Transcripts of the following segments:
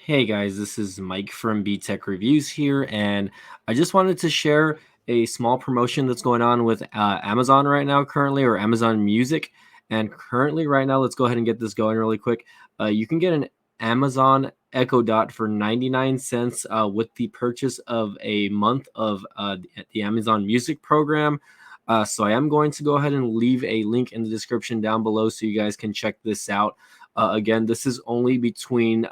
Hey guys, this is Mike from B Tech Reviews here, and I just wanted to share a small promotion that's going on with Amazon right now, currently, or Amazon Music. And currently, right now, let's go ahead and get this going really quick. You can get an Amazon Echo Dot for 99 cents with the purchase of a month of the Amazon Music program. So I am going to go ahead and leave a link in the description down below so you guys can check this out. Again, this is only between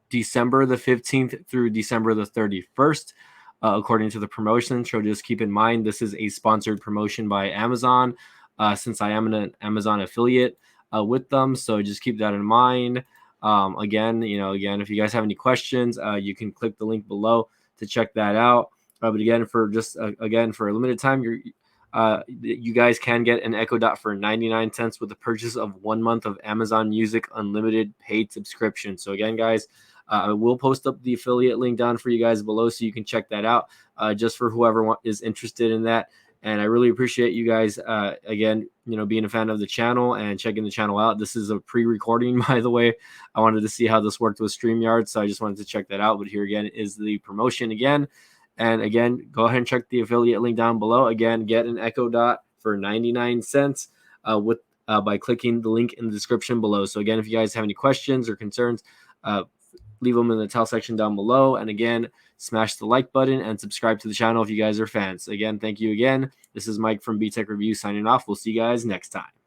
December the 15th through December the 31st, according to the promotion. So just keep in mind, this is a sponsored promotion by Amazon, since I am an Amazon affiliate with them. So just keep that in mind. Again, if you guys have any questions, you can click the link below to check that out. But again, for a limited time, you guys can get an Echo Dot for 99 cents with the purchase of 1 month of Amazon Music Unlimited paid subscription. So again, guys, I will post up the affiliate link down for you guys below so you can check that out, just for whoever is interested in that. And I really appreciate you guys, again, being a fan of the channel and checking the channel out. This is a pre-recording, by the way. I wanted to see how this worked with StreamYard, so I just wanted to check that out. But here again is the promotion again. And again, go ahead and check the affiliate link down below. Again, get an Echo Dot for 99 cents by clicking the link in the description below. So again, if you guys have any questions or concerns, leave them in the tell section down below. And again, smash the like button and subscribe to the channel if you guys are fans. Again, thank you again. This is Mike from B Tech Review signing off. We'll see you guys next time.